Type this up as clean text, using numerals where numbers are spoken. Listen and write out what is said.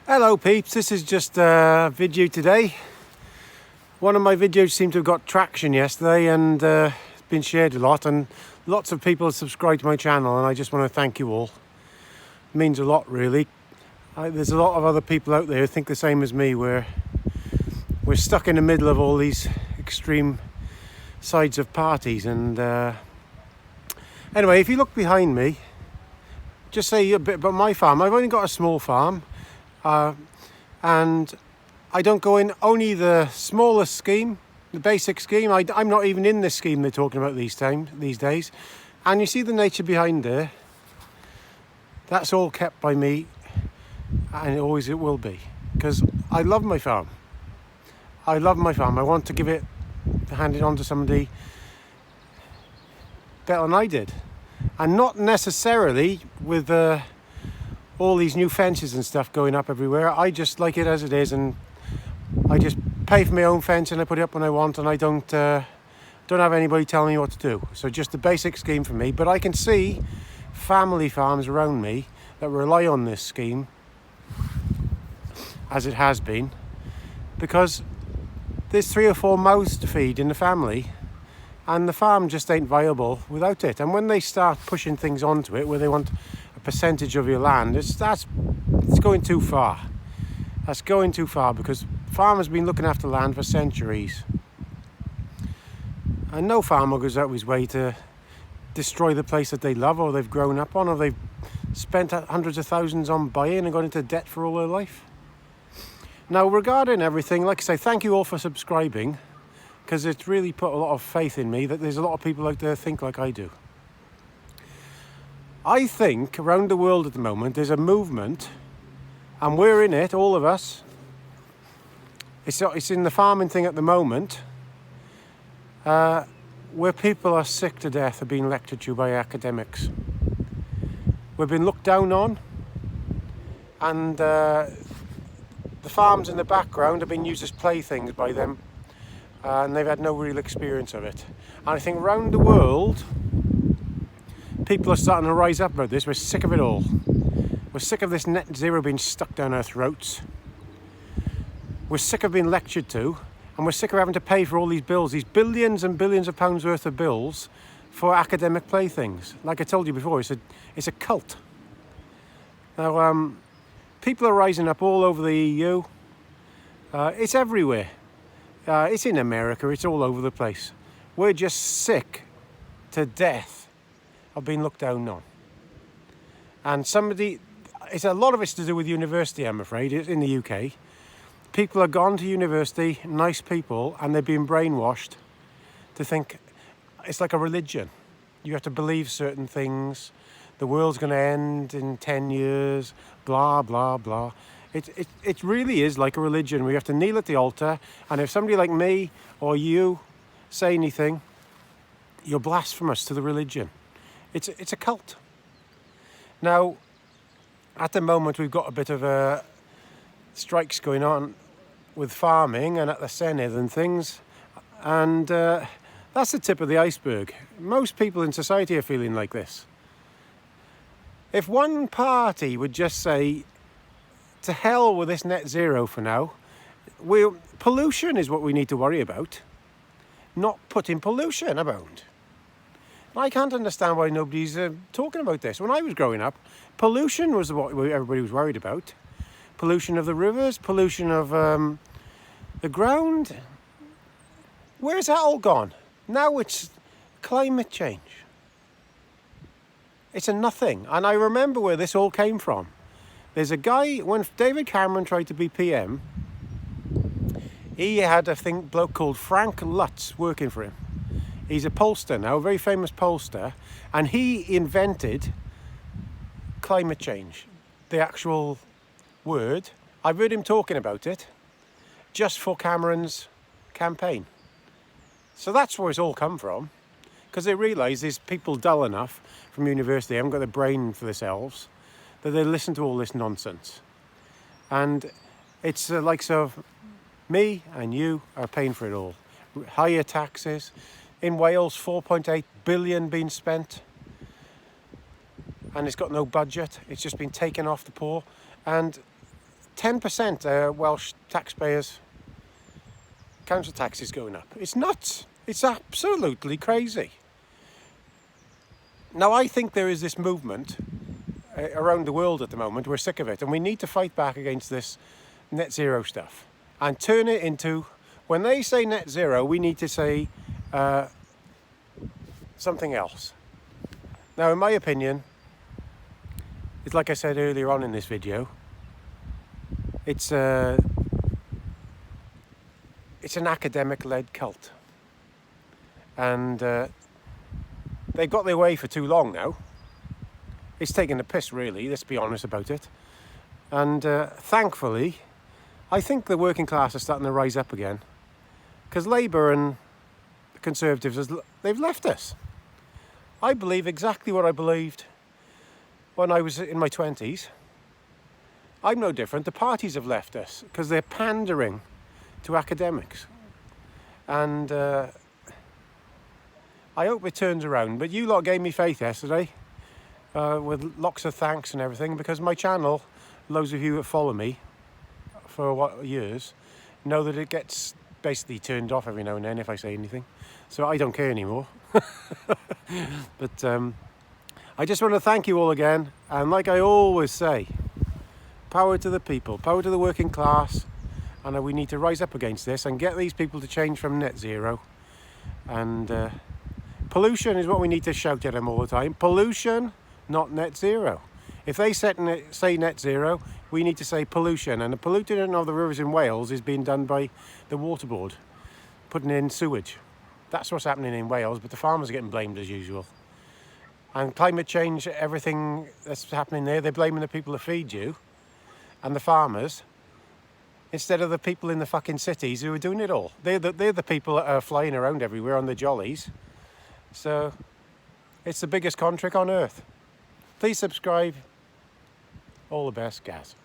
Hello peeps, this is just a video today. One of my videos seemed to have got traction yesterday and it's been shared a lot, and lots of people have subscribed to my channel, and I just want to thank you all. It means a lot really. There's a lot of other people out there who think the same as me, where we're stuck in the middle of all these extreme sides of parties. And anyway, if you look behind me, just say a bit about my farm. I've only got a small farm. And I don't go in only the smallest scheme, the basic scheme. I'm not even in this scheme they're talking about these days. And you see the nature behind there. That's all kept by me, and always it will be, because I love my farm. I love my farm. I want to hand it on to somebody better than I did, and not necessarily with all these new fences and stuff going up everywhere. I just like it as it is, and I just pay for my own fence and I put it up when I want, and I don't have anybody telling me what to do. So just the basic scheme for me. But I can see family farms around me that rely on this scheme, as it has been, because there's 3 or 4 mouths to feed in the family, and the farm just ain't viable without it. And when they start pushing things onto it, where they want a percentage of your land, it's going too far. That's going too far, because farmers have been looking after land for centuries, and no farmer goes out of his way to destroy the place that they love, or they've grown up on, or they've spent hundreds of thousands on buying and got into debt for all their life. Now, regarding everything, like I say, thank you all for subscribing, because it's really put a lot of faith in me that there's a lot of people out there think like I do. I think around the world at the moment there's a movement, and we're in it, all of us. It's in the farming thing at the moment, where people are sick to death of being lectured to by academics. We've been looked down on, and the farms in the background have been used as playthings by them, and they've had no real experience of it. And I think around the world, people are starting to rise up about this. We're sick of it all. We're sick of this net zero being stuck down our throats. We're sick of being lectured to, and we're sick of having to pay for all these bills, these billions and billions of pounds worth of bills for academic playthings. Like I told you before, it's a cult. Now, people are rising up all over the EU. It's everywhere. It's in America. It's all over the place. We're just sick to death of being looked down on. And it's a lot of it's to do with university, I'm afraid, in the UK. People have gone to university, nice people, and they've been brainwashed to think it's like a religion. You have to believe certain things. The world's going to end in 10 years, blah, blah, blah. It really is like a religion. We have to kneel at the altar, and if somebody like me or you say anything, you're blasphemous to the religion. It's a cult. Now, at the moment, we've got a bit of strikes going on with farming and at the Senedd and things, and that's the tip of the iceberg. Most people in society are feeling like this. If one party would just say, to hell with this net zero for now, pollution is what we need to worry about, not putting pollution about. I can't understand why nobody's talking about this. When I was growing up, pollution was what everybody was worried about. Pollution of the rivers, pollution of the ground. Where's that all gone? Now it's climate change. It's a nothing. And I remember where this all came from. There's a guy, when David Cameron tried to be PM, he had a bloke called Frank Lutz working for him. He's a pollster now, a very famous pollster, and he invented climate change, the actual word. I've heard him talking about it just for Cameron's campaign. So that's where it's all come from, because they realise there's people dull enough from university, haven't got the brain for themselves, that they listen to all this nonsense. And it's the likes of me and you are paying for it all. Higher taxes. In Wales, 4.8 billion being spent, and it's got no budget. It's just been taken off the poor. And 10% Welsh taxpayers' council tax is going up. It's nuts. It's absolutely crazy. Now, I think there is this movement around the world at the moment. We're sick of it, and we need to fight back against this net zero stuff and turn it into, when they say net zero, we need to say something else. Now, in my opinion, it's like I said earlier on in this video, it's an academic-led cult, and they've got their way for too long now. It's taking the piss, really, let's be honest about it. And thankfully, I think the working class are starting to rise up again, because Labour and the Conservatives, they've left us. I believe exactly what I believed when I was in my 20s. I'm no different. The parties have left us because they're pandering to academics. And I hope it turns around. But you lot gave me faith yesterday with lots of thanks and everything, because my channel, loads of you that follow me for years, know that it gets basically turned off every now and then if I say anything. So I don't care anymore. But I just want to thank you all again. And like I always say, power to the people, power to the working class. And we need to rise up against this and get these people to change from net zero. And pollution is what we need to shout at them all the time. Pollution, not net zero. If they say net zero, we need to say pollution. And the polluting of the rivers in Wales is being done by the water board, putting in sewage. That's what's happening in Wales, but the farmers are getting blamed as usual. And climate change, everything that's happening there, they're blaming the people that feed you and the farmers, instead of the people in the fucking cities who are doing it all. They're the people that are flying around everywhere on the jollies. So it's the biggest contract on earth. Please subscribe. All the best, guys.